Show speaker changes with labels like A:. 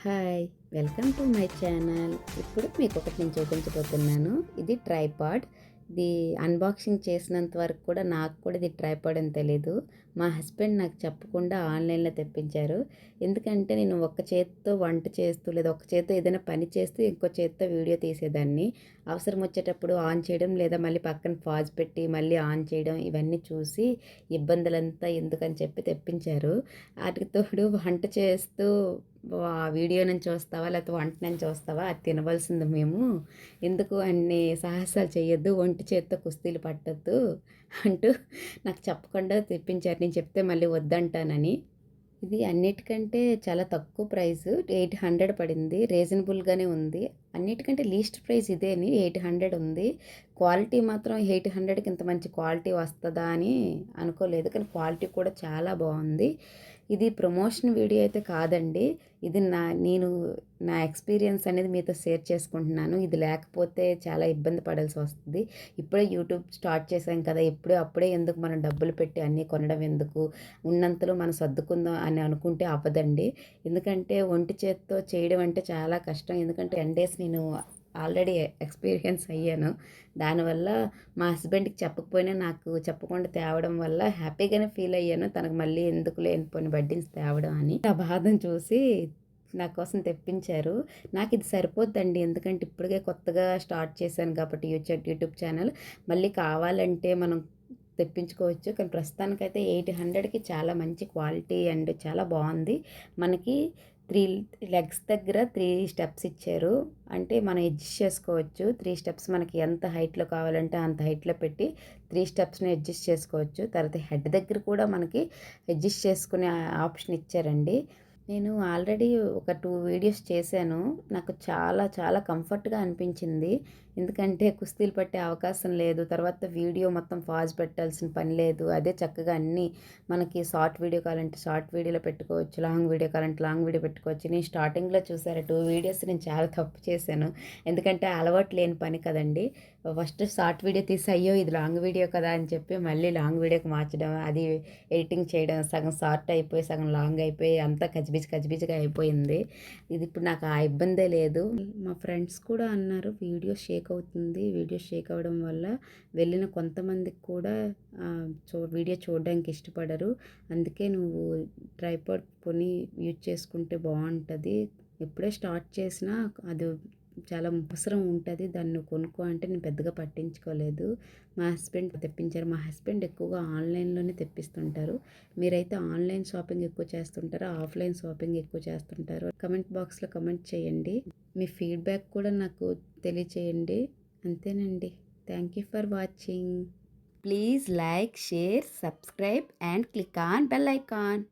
A: Hi! Welcome to my channel. ఇప్పుడు మీకొకటి నేను చూపించబోతున్నాను. ఇది ట్రైపాడ్. ఇది అన్బాక్సింగ్ చేసినంత వరకు కూడా నాకు కూడా ఇది ట్రైపాడ్ అని తెలీదు. మా హస్బెండ్ నాకు చెప్పకుండా ఆన్‌లైన్‌లో తెప్పించారు. ఎందుకంటే నేను ఒక చేత్తో వంట చేస్తూ లేదా ఒక చేత్తో ఏదైనా పని చేస్తూ ఇంకో చేత్తో వీడియో తీసేదాన్ని. అవసరం వచ్చేటప్పుడు ఆన్ చేయడం లేదా మళ్ళీ పక్కన పాజ్ పెట్టి మళ్ళీ ఆన్ చేయడం ఇవన్నీ చూసి ఇబ్బందులంతా ఎందుకని చెప్పి తెప్పించారు. ఆటికి తోడు వంట చేస్తూ వీడియో నుంచి చూస్తావా? లేకపోతే వంట నుంచి చూస్తావా? అది తినవలసింది మేము. ఎందుకు అన్ని సాహసాలు చేయొద్దు. ఒంటి చేత్తో కుస్తీలు పట్టొద్దు అంటూ నాకు చెప్పకుండా తెప్పించారు. నేను చెప్తే మళ్ళీ వద్దంటానని. ఇది అన్నిటికంటే చాలా తక్కువ ప్రైసు. 800 పడింది. రీజనబుల్‌గానే ఉంది. అన్నిటికంటే లీస్ట్ ప్రైస్ ఇదేని 800 ఉంది. క్వాలిటీ మాత్రం 800కి ఇంత మంచి క్వాలిటీ వస్తదా అని అనుకోలేదు. కానీ క్వాలిటీ కూడా చాలా బావుంది. ఇది ప్రమోషన్ వీడియో అయితే కాదండి. ఇది నేను నా ఎక్స్‌పీరియన్స్ అనేది మీతో షేర్ చేసుకుంటున్నాను. ఇది లేకపోతే చాలా ఇబ్బంది పడాల్సి వస్తది. ఇప్పుడే యూట్యూబ్ స్టార్ట్ చేశాం కదా! అప్పుడే ఎందుకు మనం డబ్బులు పెట్టి అన్నీ కొనడం ఎందుకు? ఉన్నంతలో మనం సర్దుకుందాం అని అనుకుంటే అవ్వదండి. ఎందుకంటే ఒంటి చేత్తో చేయడం అంటే చాలా కష్టం. ఎందుకంటే 10 డేస్ నేను ఆల్రెడీ ఎక్స్‌పీరియన్స్ అయ్యాను. దానివల్ల మా హస్బెండ్‌కి చెప్పకపోయినా నాకు చెప్పకుండా తేవడం వల్ల హ్యాపీగానే ఫీల్ అయ్యాను. తనకు మళ్ళీ ఎందుకు లేనిపోని బర్డెన్స్ తేవడం అని. ఆ బాధను చూసి నా కోసం తెప్పించారు. నాకిది సరిపోద్దండి. ఎందుకంటే ఇప్పటికే కొత్తగా స్టార్ట్ చేశాను కాబట్టి యూట్యూబ్ ఛానల్. మళ్ళీ కావాలంటే మనం తెప్పించుకోవచ్చు. కానీ ప్రస్తుతానికైతే 800కి చాలా మంచి క్వాలిటీ అండ్ చాలా బావుంది. మనకి 3 లెగ్స్ దగ్గర 3 స్టెప్స్ ఇచ్చారు. అంటే మనం అడ్జస్ట్ చేసుకోవచ్చు. 3 స్టెప్స్ మనకి ఎంత హైట్‌లో కావాలంటే అంత హైట్‌లో పెట్టి 3 స్టెప్స్‌ని అడ్జస్ట్ చేసుకోవచ్చు. తర్వాత హెడ్ దగ్గర కూడా మనకి అడ్జస్ట్ చేసుకునే ఆప్షన్ ఇచ్చారండి. నేను ఆల్రెడీ ఒక 2 వీడియోస్ చేశాను. నాకు చాలా చాలా కంఫర్ట్‌గా అనిపించింది. ఎందుకంటే కుస్తీలు పట్టే అవకాశం లేదు. తర్వాత వీడియో మొత్తం పాజ్ పెట్టాల్సిన పని లేదు. అదే చక్కగా అన్నీ మనకి షార్ట్ వీడియో కావాలంటే షార్ట్ వీడియోలో పెట్టుకోవచ్చు. లాంగ్ వీడియో కావాలంటే లాంగ్ వీడియో పెట్టుకోవచ్చు. నేను స్టార్టింగ్‌లో చూసారా 2 వీడియోస్ నేను చాలా తప్పు చేశాను. ఎందుకంటే అలవాటు లేని పని కదండీ. ఫస్ట్ షార్ట్ వీడియో తీసి అయ్యో! ఇది లాంగ్ వీడియో కదా అని చెప్పి మళ్ళీ లాంగ్ వీడియోకి మార్చడం, అది ఎడిటింగ్ చేయడం, సగం షార్ట్ అయిపోయి, సగం లాంగ్ అయిపోయి అంతా గజిబిజిగా అయిపోయింది. ఇది ఇప్పుడు నాకు ఆ ఇబ్బందే లేదు. మా ఫ్రెండ్స్ కూడా అన్నారు వీడియో షేక్ అవ్వడం వల్ల వెళ్ళిన కొంతమందికి కూడా వీడియో చూడడానికి ఇష్టపడరు. అందుకే నువ్వు ట్రైపాడ్ కొని యూజ్ చేసుకుంటే బావుంటది. ఎప్పుడే స్టార్ట్ చేసినా అది చాలా అవసరం ఉంటది. దాన్ని నువ్వు కొనుక్కో అంటే నేను పెద్దగా పట్టించుకోలేదు. మా హస్బెండ్ తెప్పించారు. మా హస్బెండ్ ఎక్కువగా ఆన్‌లైన్‌లోనే తెప్పిస్తుంటారు. మీరైతే ఆన్‌లైన్ షాపింగ్ ఎక్కువ చేస్తుంటారా? ఆఫ్‌లైన్ షాపింగ్ ఎక్కువ చేస్తుంటారో? కమెంట్ బాక్స్‌లో కమెంట్ చేయండి. మీ ఫీడ్‌బ్యాక్ కూడా నాకు తెలియచేయండి. అంతేనండి. Thank you for watching. Please like, share, subscribe and click on bell icon.